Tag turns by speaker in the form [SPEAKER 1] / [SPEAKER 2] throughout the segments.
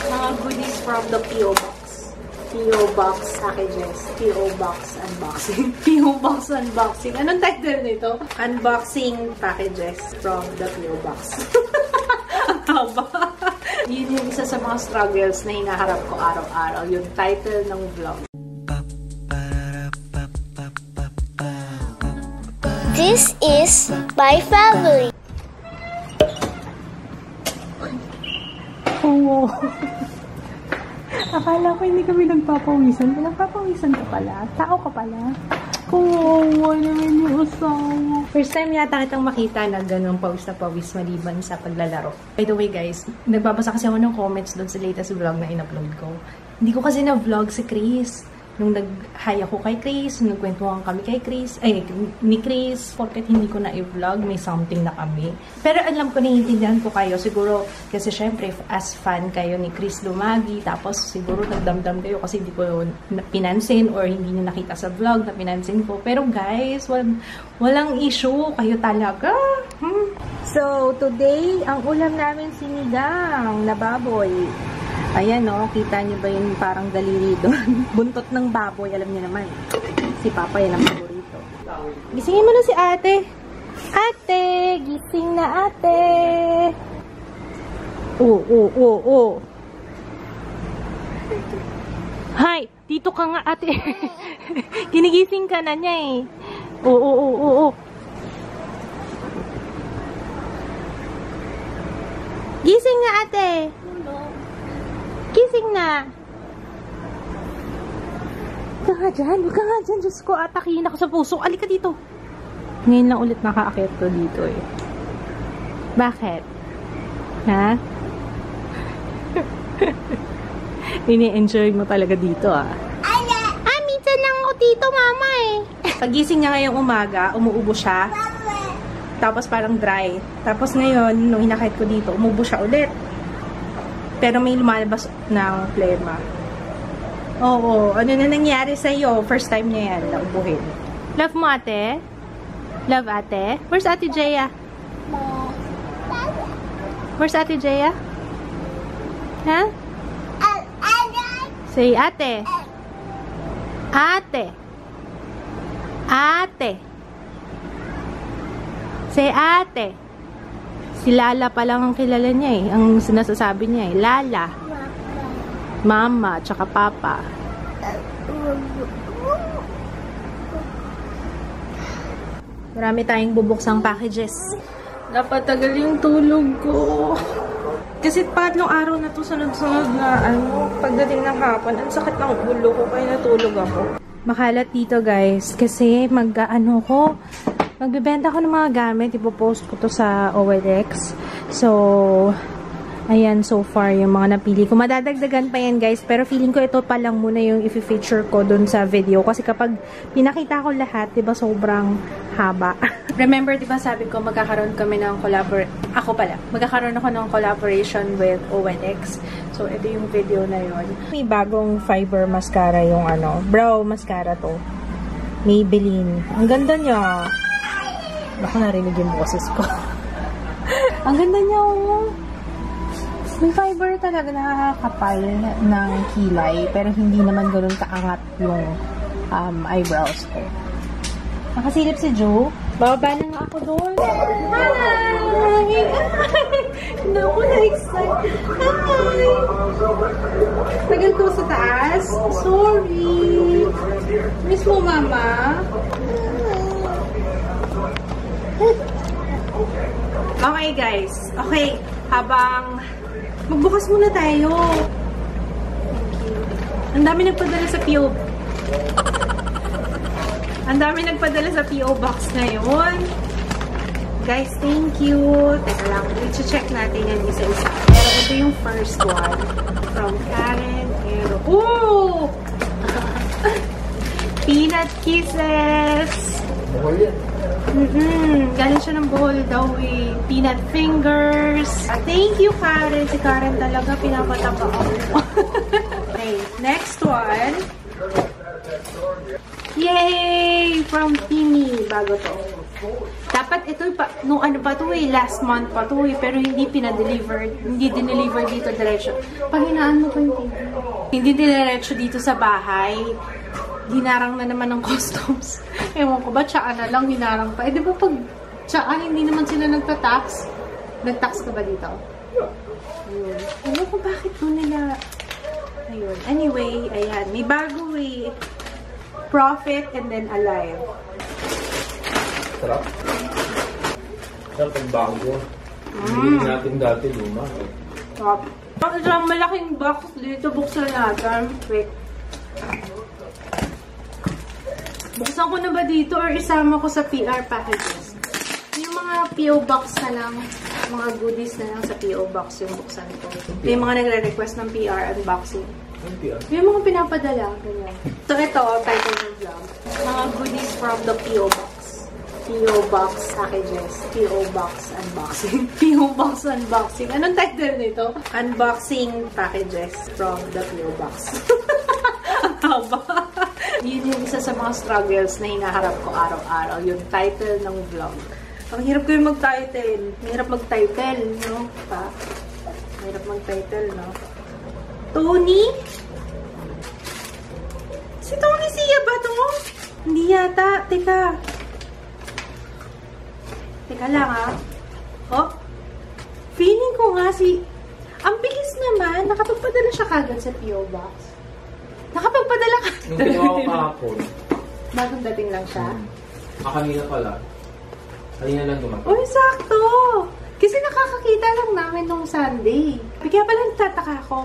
[SPEAKER 1] Mga goodies from the P.O. Box. P.O. Box packages. P.O. Box unboxing. P.O. Box unboxing. Anong title nito? Unboxing packages from the P.O. Box. Ang haba. Yun yung isa sa mga struggles na hinaharap ko araw-araw. Yung title ng vlog.
[SPEAKER 2] This is my family.
[SPEAKER 1] Oo. Akala ko hindi kami nagpapawisan. Nagpapawisan ka pala. Tao ka pala. Oo, naman yung asawa. First time yata kitang makita na ganun pawis na pawis maliban sa paglalaro. By the way guys, nagbabasa kasi ako ng comments doon sa latest vlog na in-upload ko. Hindi ko kasi na-vlog si Chris. Nung nag-hi ako kay Chris, nagkwentuhan kami kay Chris, ni Chris, porket hindi ko na i-vlog, may something na kami. Pero alam ko, naiintindihan ko kayo, siguro, kasi syempre, as fan kayo ni Chris Lumagi, tapos siguro nagdamdam kayo kasi hindi ko pinansin or hindi nyo nakita sa vlog na pinansin ko. Pero guys, walang issue, kayo talaga. So, today, ang ulam namin sinigang na baboy. Ayan o, kita nyo ba yung parang daliri doon? Buntot ng baboy, alam niyo naman. Si Papa yan ang paborito. Gisingin mo na si ate. Ate! Gising na ate! Oo. Hi! Dito ka nga ate. Ginigising ka na niya eh. Oo. Gising na ate! Gising na. Huwag ka nga dyan. Diyos ko, atakihin ako sa puso. Alika dito. Ngayon lang ulit nakaakyat ko dito eh. Bakit? Ha? Ini-enjoy mo talaga dito ah. Minsan lang ako dito, mama eh. Pagising niya ngayong umaga, umuubo siya. Tapos parang dry. Tapos ngayon, nung hinakit ko dito, umuubo siya ulit. Pero may lumalabas ng plema. Oo. Ano na nangyari sa'yo? First time niya yan, naubuhin. Love mo, ate? Love, ate? Where's Ate Jaya? Where's Ate Jaya? Ha? Say, ate. Ate. Ate. Say, ate. Si Lala pa lang ang kilala niya eh. Ang sinasasabi niya eh. Lala. Mama. Tsaka Papa. Marami tayong bubuksang packages. Dapat tagal yung tulog ko. Kasi patlong araw na to sunod-sunod na pagdating ng hapon, ang sakit ng ulo ko kaya natulog ako. Makalat dito guys. Kasi magbibenta ko ng mga gamit. Ipopost ko to sa OLX. So, ayan so far yung mga napili ko. Madadagdagan pa yan guys. Pero feeling ko ito pa lang muna yung i-feature ko dun sa video. Kasi kapag pinakita ko lahat, diba sobrang haba. Remember, diba sabi ko magkakaroon kami ng magkakaroon ako ng collaboration with OLX. So, ito yung video na yun. May bagong fiber mascara yung brow mascara to. Maybelline. Ang ganda niya. Baka narinig yung boses ko. Ang ganda niya, oh. May fiber talaga, nakakapal ng kilay. Pero hindi naman ganun kaangat yung eyebrows ko. Nakasilip si Joe. Bababa na nga ako doon. Hi! Hindi ako na-excite. Hi! Tagal ko sa taas. Sorry. Miss mo, mama? Okay guys, okay, habang magbukas muna tayo. Ang dami nagpadala sa PO. Ang dami nagpadala sa PO box ngayon. Guys, thank you. Teka lang, i-check natin yan isa-isa. Pero ito yung first one from Karen Ero. Oh! Peanut Kisses. Galing siya ng bowl daw eh. Peanut fingers. Thank you, Karen. Si Karen talaga pinapatapa ako. Okay, next one. Yay! From Timmy. Bago to. Dapat ito, no ano pa to eh, last month pa to eh, pero hindi pinadeliver, hindi dineliver dito diretso. Panghinaan mo pa yung TV. Hindi diniretso dito sa bahay. Hinarang na naman ng customs. Ewan ko ba, tsaka na lang, hinarang pa. Eh, di ba pag tsaka, hindi naman sila nagta-tax? Nag-tax ka ba dito? Ayun. Ewan ko bakit doon nila. Ayun. Anyway, ayan. May bago eh. Profit and then Alive.
[SPEAKER 3] Sarap. Sarap ang bago. Hindi natin dati luma.
[SPEAKER 1] Sarap. Isang malaking box dito. Buksan natin. Wait. Buksan ko na ba dito or isama ko sa PR packages? Yung mga PO box na lang, mga goodies na lang sa PO box yung buksan ko. May mga nagre-request ng PR unboxing. Yung mga pinapadala, ganyan. So ito, title ng vlog. Mga goodies from the PO box. PO box packages. PO box unboxing. PO box unboxing. Anong title nito? Unboxing packages from the PO box. Ang haba. Yun yung isa sa mga struggles na hinaharap ko araw-araw. Yung title ng vlog. Ang hirap ko yung mag-title. Mahirap mag-title, no? Mahirap mag-title, no? Tony? Si Tony siya ba to? Hindi yata. Teka. Teka lang, ha? Oh? Feeling ko nga si... Ang bilis naman. Nakapagpadala siya kagad sa PO Box. Nakapagpadala ka.
[SPEAKER 3] Nung ginawa ko kahapon.
[SPEAKER 1] Bagong dating lang siya?
[SPEAKER 3] Kanina pala. Kanina lang dumating.
[SPEAKER 1] Uy, sakto! Kasi nakakakita lang namin nung Sunday. Kaya pala nagtataka ko.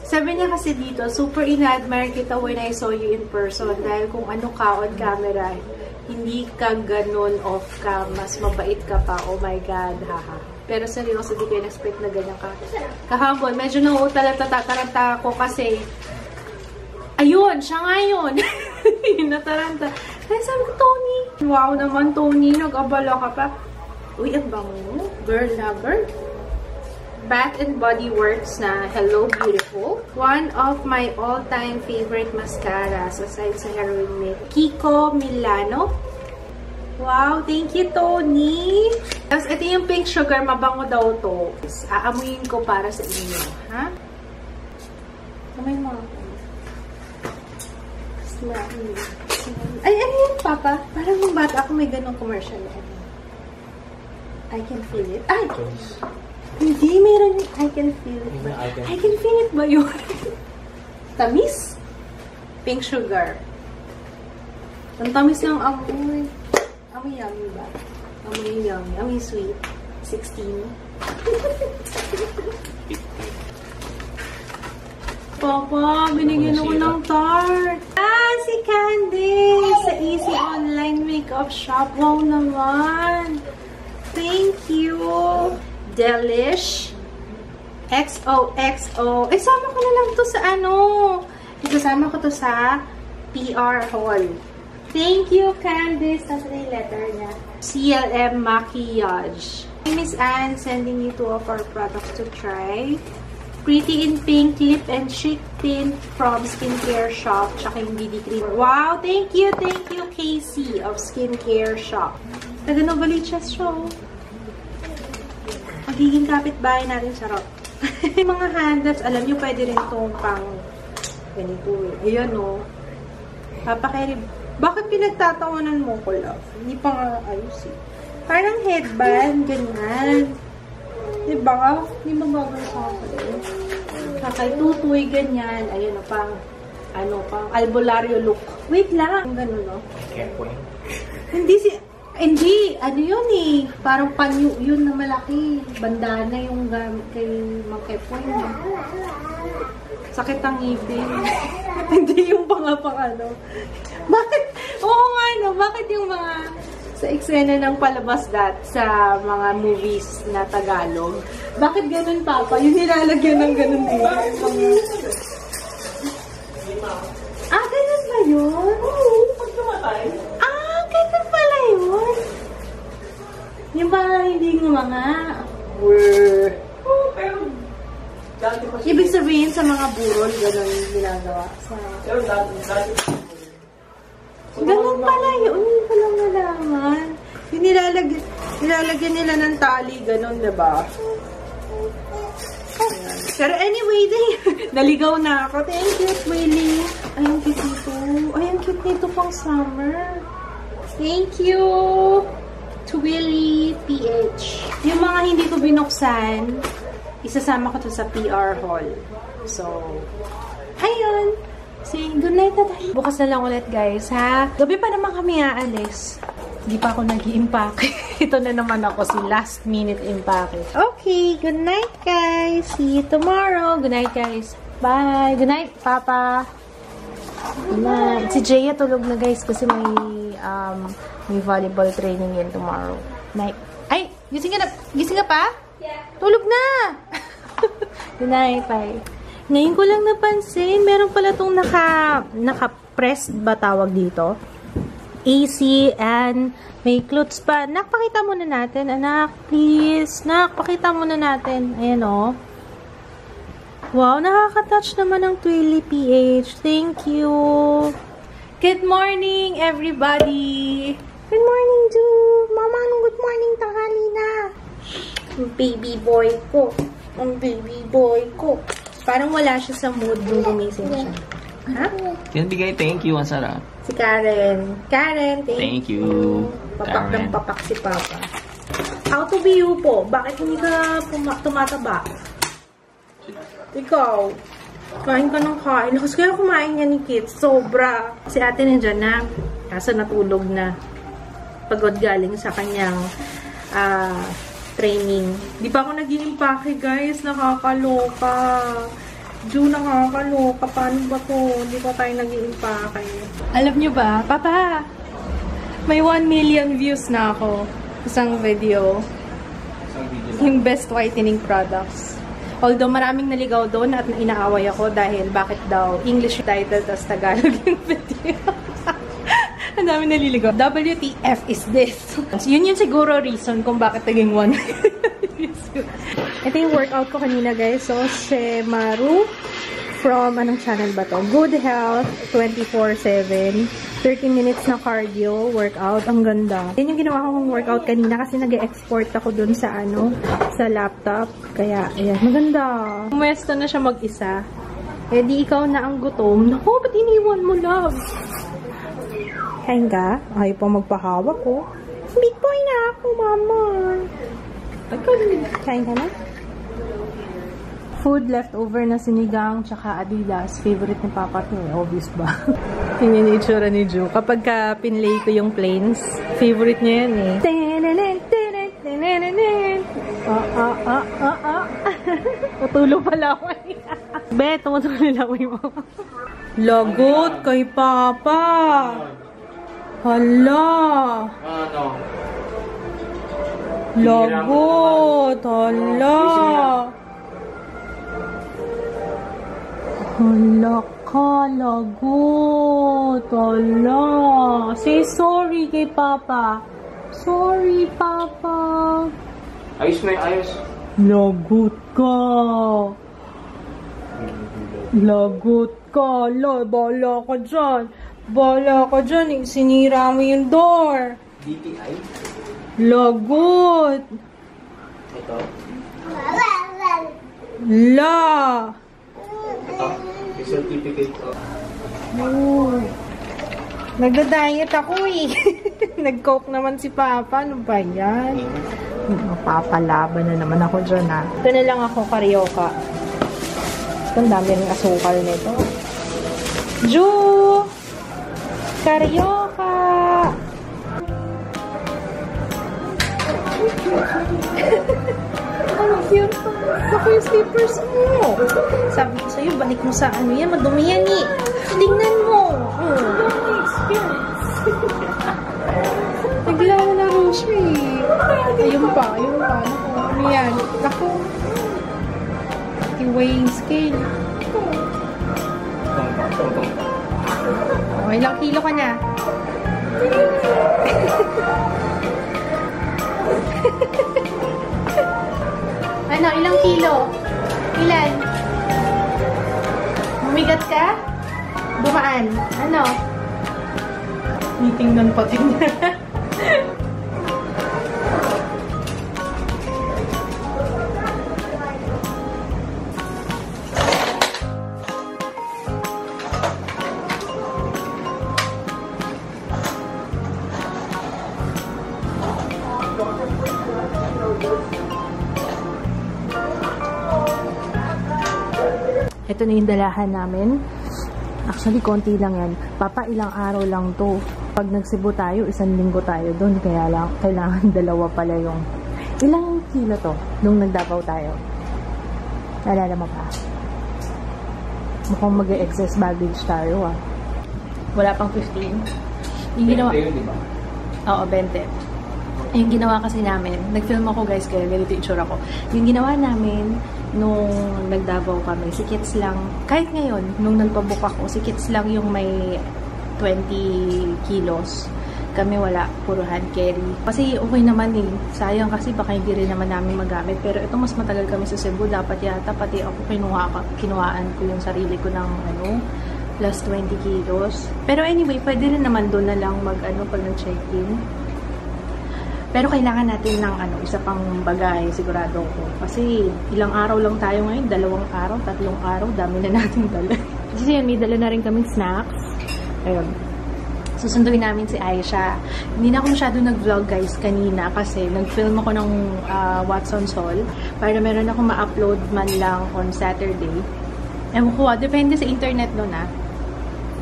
[SPEAKER 1] Sabi niya kasi dito, super in-admire kita when I saw you in person. Dahil kung ano ka on camera, hindi ka ganun off cam. Mas mabait ka pa. Oh my God, haha. Pero seryoso, di ko in-expect na ganyan ka. Kahapon, medyo natataranta ako kasi ayun, siya nga yun. Nataranta. Kaya sabi ko, Tony. Wow naman, Tony. Nag-abala ka pa. Uy, ang bango. Girl lover. Bath and Body Works na Hello Beautiful. One of my all-time favorite mascaras aside sa Heroin Make. Kiko Milano. Wow, thank you, Tony. Tapos, ito yung pink sugar. Mabango daw to. Aamuyin ko para sa inyo. Ha? Kamay mo. Ay, ano yun, Papa? Parang yung bata ako may ganong commercial. I can feel it. Ay! Hindi, meron yung I can feel it. I can feel it ba yun? Tamis? Pink sugar. Ang tamis ng amoy. Amoy yummy ba? Amoy yummy. Amoy sweet. 16. Papa, binigyan ako ng tart. Si Candice sa Easy Online Makeup Shop. Wow naman. Thank you. Delish. XOXO. Eh, sama ko na lang to sa ano. Isasama ko to sa PR haul. Thank you, Candice. Nasa na yung letter niya. CLM Maquillage. Miss Anne sending you 2 of our products to try. Pretty in Pink Lip and Chic Tint from Skincare Shop. Tsaka yung BB Cream. Wow! Thank you, Casey of Skincare Shop. Taga Novaliches siya, oh. Magiging kapitbahay natin, charot. Mga handles, alam nyo, pwede rin itong pang ganito, eh. Ayan, oh. Papakeri. Bakit pinagtatawanan mo ko, love? Hindi pa nga ayos, eh. Parang headband, ganyan. Diba? Hindi magagawin sa akin. Kakay-tutoy, ganyan. Ayun, pang albularyo look. Wait lang. Ganun, no? Hindi, ano yun eh. Parang panyo yun na malaki. Bandana yung kay Mang Kepoy. Sakit ang ngipin. Hindi yung pang ano. Bakit? Oo nga, no? Bakit yung mga sa eksena ng palabas sa mga movies na Tagalog. Bakit ganun, Papa? Yung nilalagyan ng ganun din. Ganun ba yun? Oo, pag tumatay. Ganun pala yun. Yung parang hindi nga.
[SPEAKER 3] Pero,
[SPEAKER 1] ibig sabihin sa mga burol, ganun ginagawa.
[SPEAKER 3] pero dati.
[SPEAKER 1] Ganun pala yun. Hindi ko lang nalaman. Yung nilalagyan nila ng tali, ganun, diba? Ayan. Pero anyway, naligaw na ako. Thank you, Twilly. Ay, ang cute nito. Ay, ang cute nito pang summer. Thank you, Twilly PH. Yung mga hindi ko binuksan, isasama ko to sa PR haul. So, ayun. Say good night na tayo. Bukas na lang ulit, guys, ha? Gabi pa naman kami aalis. Hindi pa ako nag-i-impake. Ito na naman ako, si last minute impake. Okay, good night, guys. See you tomorrow. Good night, guys. Bye. Good night, Papa. Good night. Si Jaya tulog na, guys, kasi may volleyball training yan tomorrow. Night. Ay, gising ka na. Gising ka pa? Yeah. Tulog na. Good night, bye. Ngayon ko lang napansin, meron pala itong naka-pressed ba tawag dito? AC and may clothes pa. Nak, pakita muna natin. Anak, please. Nak, pakita muna natin. Ayan, oh. Wow, nakaka-touch naman ng Twilly PH. Thank you. Good morning, everybody. Good morning, Ju. Mama, anong good morning tanghali na? Ang baby boy ko. Ang baby boy ko. Parang wala siya sa mood nung gumising siya. Ha?
[SPEAKER 3] Yan bigay thank you, ang sarap.
[SPEAKER 1] Si Karen. Karen, thank you. Papak
[SPEAKER 3] Karen.
[SPEAKER 1] ng papak si Papa. How to be you po? Bakit hindi ka tumataba? Ikaw, kain ka ng kain. Kasi kaya kumain niya ni Kit. Sobra. Si ate nandiyan na. Kaso natulog na. Pagod galing sa kanyang training. Di pa ako nag-i-impake, guys. Nakakaloka. Ju, nakakaloka. Paano ba to? Di pa tayo nag-i-impake. Alam nyo ba? Papa! May 1 million views na ako. Isang video. Yung best whitening products. Although maraming naligaw doon at inaaway ako dahil bakit daw English title tas Tagalog yung video. Ang dami naliligaw. WTF is this? Yun yung siguro reason kung bakit naging 1 million. Ito yung workout ko kanina, guys. So, Shemaru from, anong channel ba to? Good Health 24/7. 30 minutes na cardio workout. Ang ganda. Yan yung ginawa kong workout kanina kasi nag-export ako dun sa sa laptop. Kaya, ayan. Maganda. Pumuesto na siya mag-isa. Eh, di ikaw na ang gutom. Naku, ba't iniwan mo, love? Kain ka? Ayaw pa magpahawak ko. Big boy na ako, mama. Kain ka na? Food leftover na sinigang tsaka Adidas. Favorite ni Papa to. Obvious ba? Tingnan yung itsura ni Ju. Kapag pinlay ko yung planes, favorite niya yan eh. Tutulo pala ako eh. Bet, tumutulo lang mo. Lagot kay Papa. Hala.
[SPEAKER 3] Ano?
[SPEAKER 1] Lagot. Hala. Hala ka, lagot. Hala. Say sorry kay Papa. Sorry, Papa.
[SPEAKER 3] Ayos na yung ayos.
[SPEAKER 1] Lagot ka. Lagot ka. Bala ka dyan. Bala ka dyan. Sinira mo yung door.
[SPEAKER 3] DTI?
[SPEAKER 1] Lagot.
[SPEAKER 3] Ito.
[SPEAKER 1] La.
[SPEAKER 3] Ito. May certificate ko.
[SPEAKER 1] Oh. Nagda-diet ako eh. Nag-coke naman si Papa. Ano ba yan? Mapapalaban na naman ako dyan ha. Ito na lang ako, karyoka. Ang dami rin asukal nito. Ju! Karyoka! Ano cute pa? Ako yung slippers mo. Sabi ko sa'yo, balik mo sa ano yan. Madumi yan eh. Tingnan mo. Naglaw na Roshi. Ayun pa. Ano yan? Ako. Yung weighing scale. Oh, ilang kilo ka na? Ano? Ilang kilo? Ilan? Bumigat ka? Bumaan? Ano? Tingnan pa. Ito na yung dalahan namin. Actually, konti lang yan. Papa, ilang araw lang to. Pag nagsibo tayo, 1 linggo tayo doon. Kaya lang, kailangan 2 pala yung... Ilang kilo to nung nagdapaw tayo? Naalala mo pa? Mukhang mag-excess baggage tayo ah. Wala pang 15. Yung ginawa...
[SPEAKER 3] Yun, di ba?
[SPEAKER 1] Oo, 20. Yung ginawa kasi namin, nag-film ako guys, kaya ganito yung itsura ko. Yung ginawa namin, nung nagdabaw kami, si Kits lang, kahit ngayon, nung nagpabook ako, si Kits lang yung may 20 kilos. Kami wala, puro hand carry. Kasi okay naman eh. Sayang kasi baka hindi rin naman namin magamit. Pero ito mas matagal kami sa Cebu. Dapat yata pati ako kinuhaan ko yung sarili ko ng plus 20 kilos. Pero anyway, pwede rin naman doon na lang pag nag-check-in. Pero kailangan natin ng isa pang bagay, sigurado ko. Kasi ilang araw lang tayo ngayon, 2 araw, 3 araw, dami na natin dala. Kasi yun, may dala na rin kaming snacks. Ayun. Susunduin namin si Aisha. Hindi na ako masyado nag-vlog guys kanina kasi nag-film ako ng Watson's Hall para meron ako ma-upload man lang on Saturday. Ewan ko, depende sa internet doon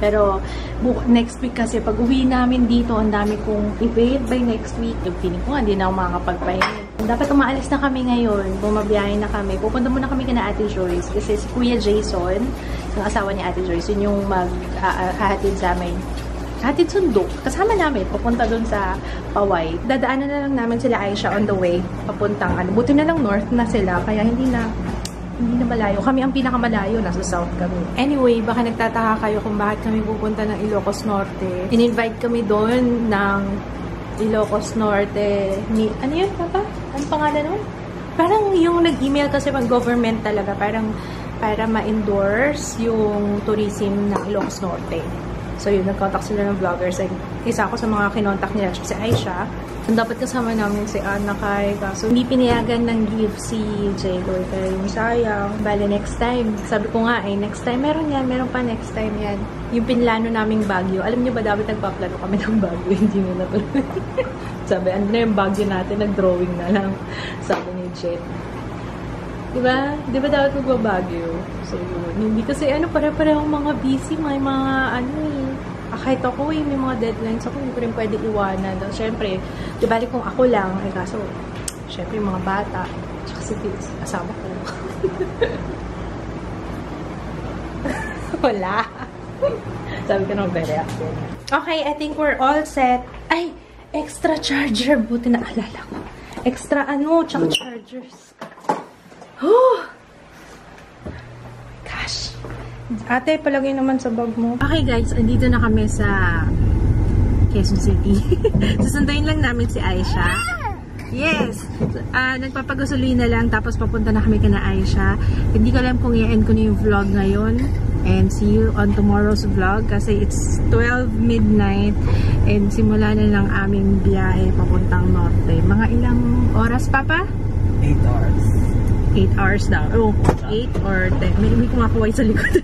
[SPEAKER 1] Pero next week kasi pag uwi namin dito, ang dami kong i-paid by next week. Feeling ko hindi na ako makakapagpahinga. Dapat umaalis na kami ngayon, bumabiyahe na kami. Pupunta muna kami kina Ate Joyce kasi si Kuya Jason, yung asawa ni Ate Joyce, yun yung maghahatid sa amin. Hatid sundo. Kasama namin. Papunta dun sa Paway. Dadaanan na lang namin sila Aisha on the way. Papuntang buti na lang north na sila. Kaya hindi na malayo. Kami ang pinakamalayo. Nasa south kami. Anyway, baka nagtataka kayo kung bakit kami pupunta ng Ilocos Norte. In-invite kami doon ng Ilocos Norte. Ano yun, Papa? Ano pangalan nun? Parang yung nag-email kasi pag-government talaga. Parang para ma-endorse yung tourism ng Ilocos Norte. So yun, nag-contact sila ng vloggers. Isa ako sa mga kinontak nila, si Aisha. Dapat kasama namin si Anna Kai. So hindi pinayagan ng give si J-Boy. Kaya yung sayang. Bale, next time. Sabi ko nga next time. Meron yan. Meron pa next time yan. Yung pinlano naming Baguio. Alam niyo ba, dapat nagpaplano kami ng Baguio. Hindi mo natuloy. Sabi, ano na yung Baguio natin? Nag-drawing na lang. Sabi ni Jet. Diba? Diba dapat magbabagyo? So, yun. Hindi kasi, pare-parehong mga busy. May mga, kahit ako may mga deadlines ako, hindi ko rin pwede iwanan. Siyempre, diba, kung ako lang, kaso, siyempre, yung mga bata, tsaka si asawa ko. Wala. Sabi ko naman, very active. Okay, I think we're all set. Ay, extra charger. Buti na alala ko. Extra tsaka chargers. Oh! Gosh. Ate, palagay naman sa bag mo. Okay guys, andito na kami sa Quezon City. Susunduin lang namin si Aisha. Yes! Nagpapagasolina lang tapos papunta na kami kana Aisha. Hindi ko alam kung i-end ko na yung vlog ngayon. And see you on tomorrow's vlog kasi it's 12 midnight and simula na lang aming biyahe papuntang norte. Mga ilang oras, Papa?
[SPEAKER 3] 8 hours.
[SPEAKER 1] 8 hours daw. Oh, 8 or 10. May kumakuway sa likod.